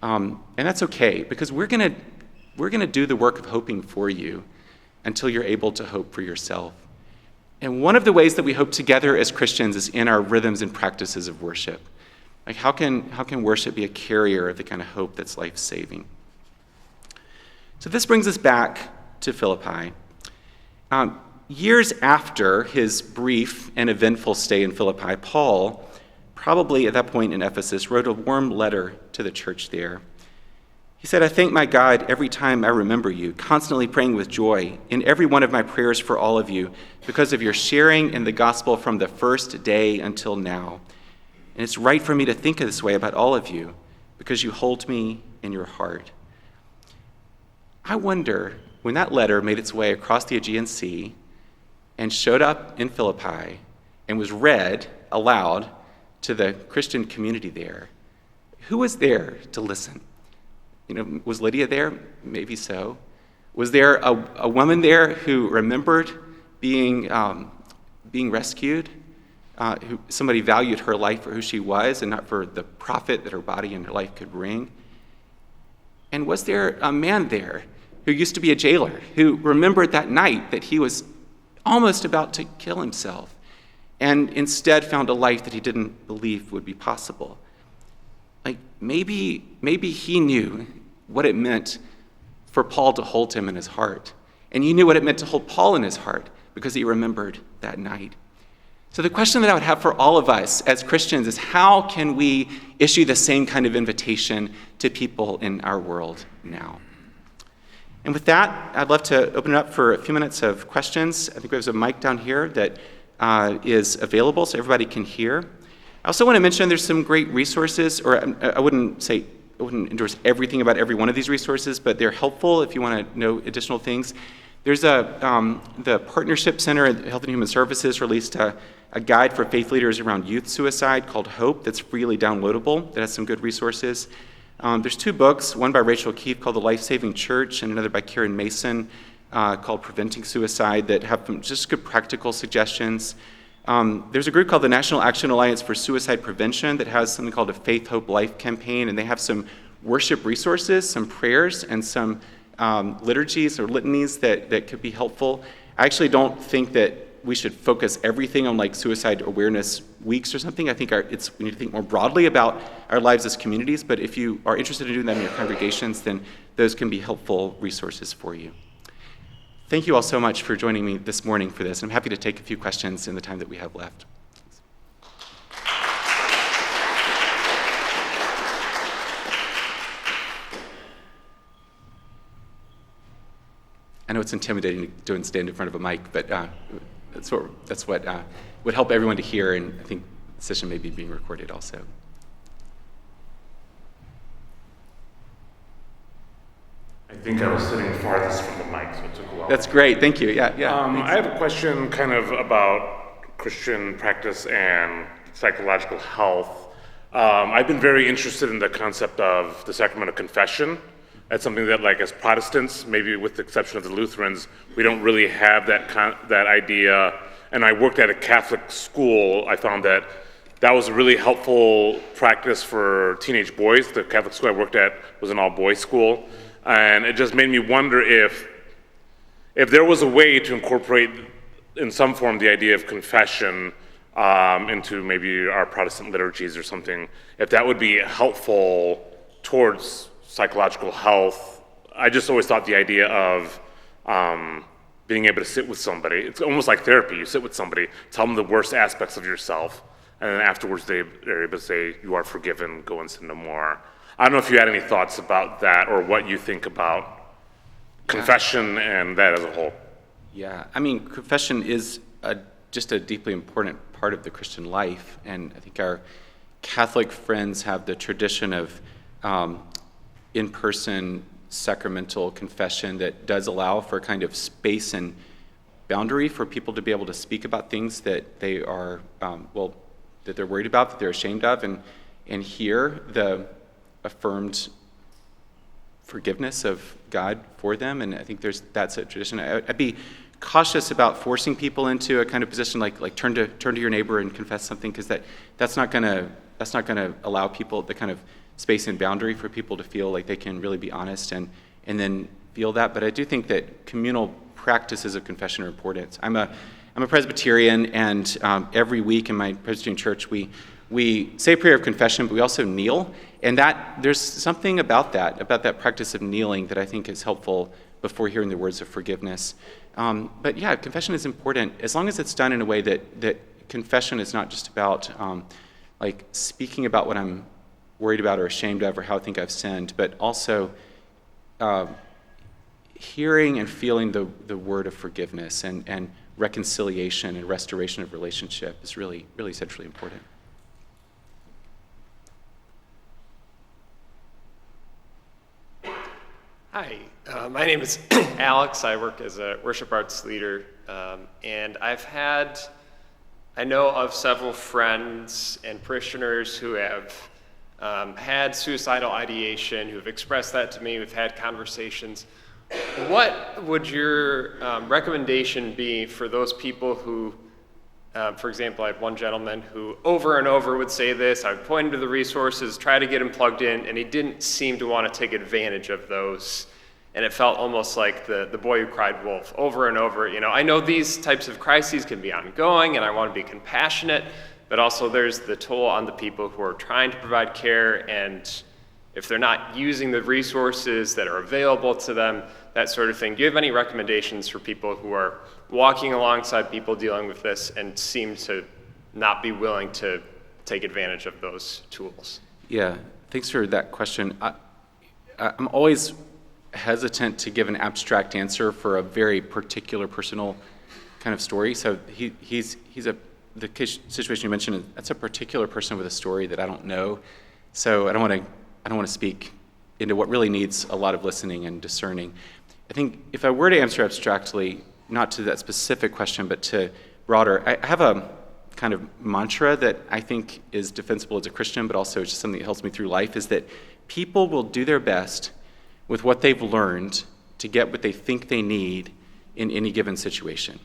And that's okay, because we're gonna do the work of hoping for you until you're able to hope for yourself. And one of the ways that we hope together as Christians is in our rhythms and practices of worship. Like how can worship be a carrier of the kind of hope that's life-saving? So this brings us back to Philippi. Years after his brief and eventful stay in Philippi, Paul, probably at that point in Ephesus, wrote a warm letter to the church there. He said, I thank my God every time I remember you, constantly praying with joy in every one of my prayers for all of you, because of your sharing in the gospel from the first day until now. And it's right for me to think this way about all of you, because you hold me in your heart. I wonder, when that letter made its way across the Aegean Sea and showed up in Philippi and was read aloud to the Christian community there, who was there to listen? Was Lydia there? Maybe so. Was there a woman there who remembered being rescued? Somebody valued her life for who she was and not for the profit that her body and her life could bring? And was there a man there who used to be a jailer, who remembered that night that he was almost about to kill himself and instead found a life that he didn't believe would be possible? Like maybe he knew what it meant for Paul to hold him in his heart. And he knew what it meant to hold Paul in his heart because he remembered that night. So the question that I would have for all of us as Christians is, how can we issue the same kind of invitation to people in our world now? And with that, I'd love to open it up for a few minutes of questions. I think there's a mic down here that is available so everybody can hear. I also want to mention there's some great resources, or I wouldn't endorse everything about every one of these resources, but they're helpful if you want to know additional things. There's the Partnership Center at Health and Human Services released a guide for faith leaders around youth suicide called Hope that's freely downloadable, that has some good resources. There's two books, one by Rachel Keefe called The Life-Saving Church and another by Karen Mason called Preventing Suicide, that have some just good practical suggestions. There's a group called the National Action Alliance for Suicide Prevention that has something called a Faith, Hope, Life campaign, and they have some worship resources, some prayers, and some liturgies or litanies that could be helpful. I actually don't think that we should focus everything on like suicide awareness weeks or something. I think we need to think more broadly about our lives as communities, but if you are interested in doing that in your congregations, then those can be helpful resources for you. Thank you all so much for joining me this morning for this. I'm happy to take a few questions in the time that we have left. I know it's intimidating to stand in front of a mic, but that's what would help everyone to hear, and I think the session may be being recorded also. I think I was sitting farthest from the mic, so it took a while. That's great, thank you, yeah. I have a question kind of about Christian practice and psychological health. I've been very interested in the concept of the sacrament of confession. That's something that, like, as Protestants, maybe with the exception of the Lutherans, we don't really have that idea. And I worked at a Catholic school. I found that was a really helpful practice for teenage boys. The Catholic school I worked at was an all-boys school. And it just made me wonder if there was a way to incorporate in some form the idea of confession into maybe our Protestant liturgies or something, if that would be helpful towards psychological health. I just always thought the idea of being able to sit with somebody. It's almost like therapy. You sit with somebody, tell them the worst aspects of yourself, and then afterwards they're able to say, you are forgiven, go and sin no more. I don't know if you had any thoughts about that or what you think about confession and that as a whole. Yeah, I mean, confession is just a deeply important part of the Christian life, and I think our Catholic friends have the tradition of in-person sacramental confession that does allow for kind of space and boundary for people to be able to speak about things that they are, that they're worried about, that they're ashamed of, and hear the affirmed forgiveness of God for them. And I think that's a tradition. I'd be cautious about forcing people into a kind of position like turn to your neighbor and confess something, because that's not going to allow people the kind of space and boundary for people to feel like they can really be honest and then feel that. But I do think that communal practices of confession are important. I'm a Presbyterian, and every week in my Presbyterian church we say a prayer of confession, but we also kneel, and there's something about that practice of kneeling that I think is helpful before hearing the words of forgiveness. But yeah, confession is important as long as it's done in a way that confession is not just about like speaking about what I'm worried about or ashamed of or how I think I've sinned, but also hearing and feeling the word of forgiveness and reconciliation and restoration of relationship is really, really centrally important. Hi, my name is Alex. I work as a worship arts leader, and I know of several friends and parishioners who have had suicidal ideation, who have expressed that to me. We've had conversations. What would your recommendation be for those people who, for example, I had one gentleman who over and over would say this, I would point him to the resources, try to get him plugged in, and he didn't seem to want to take advantage of those. And it felt almost like the boy who cried wolf over and over. I know these types of crises can be ongoing, and I want to be compassionate, but also there's the toll on the people who are trying to provide care, and if they're not using the resources that are available to them, that sort of thing. Do you have any recommendations for people who are walking alongside people dealing with this and seem to not be willing to take advantage of those tools? Yeah, thanks for that question. I'm always hesitant to give an abstract answer for a very particular personal kind of story. So the situation you mentioned, that's a particular person with a story that I don't know. So I don't want to speak into what really needs a lot of listening and discerning. I think if I were to answer abstractly, not to that specific question, but to broader, I have a kind of mantra that I think is defensible as a Christian, but also just something that helps me through life, is that people will do their best with what they've learned to get what they think they need in any given situation.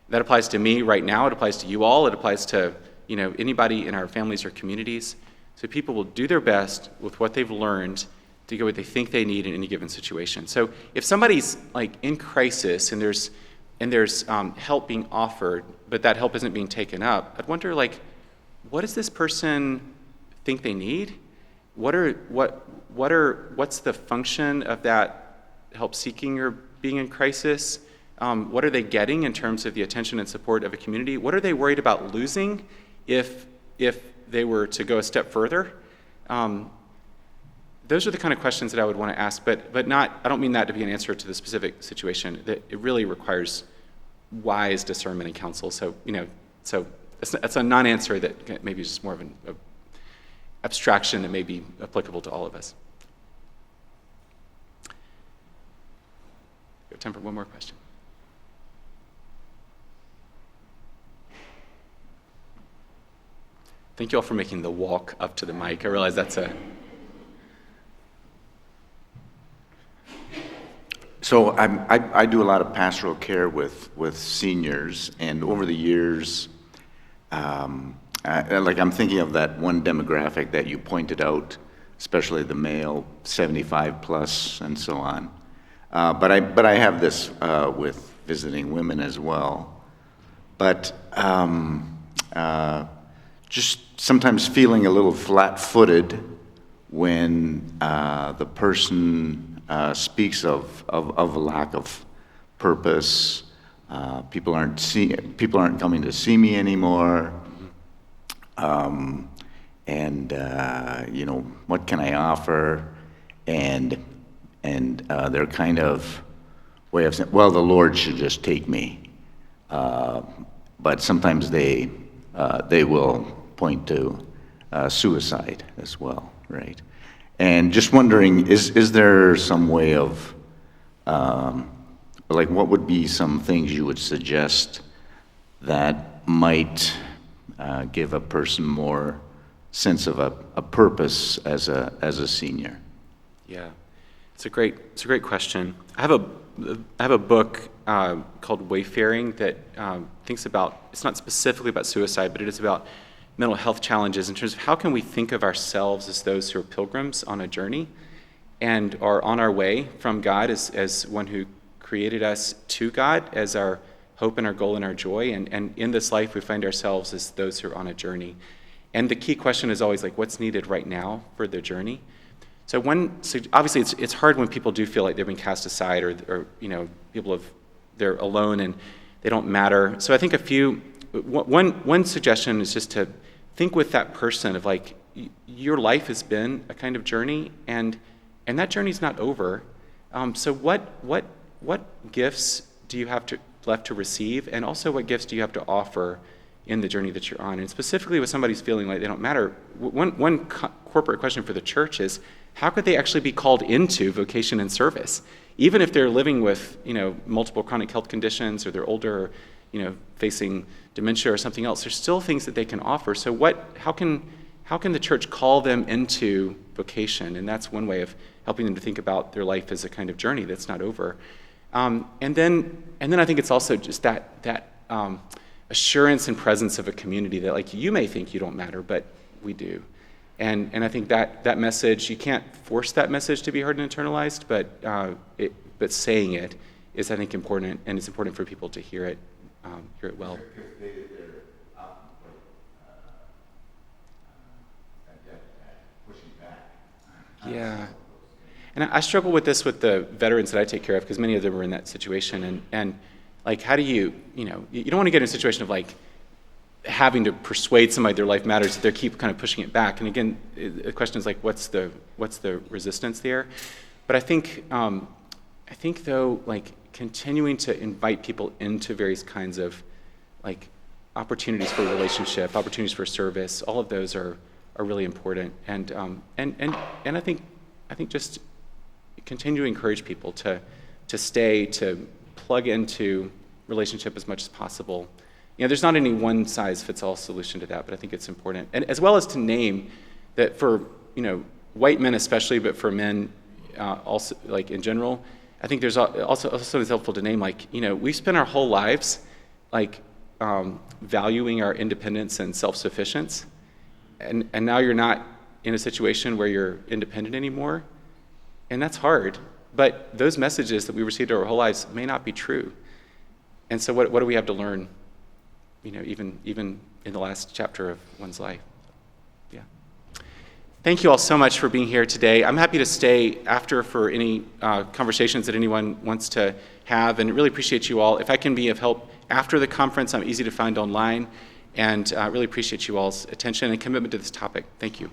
That applies to me right now, it applies to you all, it applies to anybody in our families or communities. So people will do their best with what they've learned to get what they think they need in any given situation. So if somebody's like in crisis and there's help being offered, but that help isn't being taken up, I'd wonder, what does this person think they need? What's the function of that help seeking or being in crisis? What are they getting in terms of the attention and support of a community? What are they worried about losing if they were to go a step further? Those are the kind of questions that I would want to ask, but not. I don't mean that to be an answer to the specific situation. That it really requires wise discernment and counsel. So that's a non-answer that maybe is just more of an abstraction that may be applicable to all of us. We have time for one more question. Thank you all for making the walk up to the mic. I realize that's a... So I do a lot of pastoral care with seniors, and over the years, I'm thinking of that one demographic that you pointed out, especially the male, 75 plus, and so on. But I have this with visiting women as well. But just sometimes feeling a little flat-footed when the person speaks of a lack of purpose, People aren't coming to see me anymore. And what can I offer? And their kind of way of saying, well, the Lord should just take me. But sometimes they will point to suicide as well, right? And just wondering, is there some way of, what would be some things you would suggest that might give a person more sense of a purpose as a senior? Yeah, it's a great question. I have a book called Wayfaring that thinks about, it's not specifically about suicide, but it is about mental health challenges in terms of how can we think of ourselves as those who are pilgrims on a journey and are on our way from God as one who created us to God as our hope and our goal and our joy. And in this life, we find ourselves as those who are on a journey. And the key question is always what's needed right now for the journey? So obviously it's hard when people do feel like they've been cast aside or they're alone and they don't matter. So I think one suggestion is just to think with that person of your life has been a kind of journey and that journey's not over. So what gifts do you have left to receive, and also what gifts do you have to offer in the journey that you're on? And specifically with somebody's feeling like they don't matter, one corporate question for the church is, how could they actually be called into vocation and service? Even if they're living with, multiple chronic health conditions, or they're older, or, facing dementia or something else, there's still things that they can offer. So how can the church call them into vocation? And that's one way of helping them to think about their life as a kind of journey that's not over. And then I think it's also just that assurance and presence of a community that you may think you don't matter, but we do. And I think that message, you can't force that message to be heard and internalized, but saying it is, I think, important, and it's important for people to hear it well. Yeah. And I struggle with this with the veterans that I take care of, because many of them are in that situation. And how do you don't want to get in a situation of having to persuade somebody their life matters, that they keep kind of pushing it back. And again, the question is what's the resistance there? But I think though, continuing to invite people into various kinds of opportunities for relationship, opportunities for service, all of those are really important. And I think just continue to encourage people to stay, to plug into relationship as much as possible. There's not any one-size-fits-all solution to that, but I think it's important. And as well as to name that for, white men especially, but for men also, in general, I think there's also it's helpful to name, we spend our whole lives, valuing our independence and self-sufficiency, and now you're not in a situation where you're independent anymore, and that's hard. But those messages that we received our whole lives may not be true. And so what do we have to learn, even in the last chapter of one's life? Yeah. Thank you all so much for being here today. I'm happy to stay after for any conversations that anyone wants to have, and really appreciate you all. If I can be of help after the conference, I'm easy to find online, and I really appreciate you all's attention and commitment to this topic. Thank you.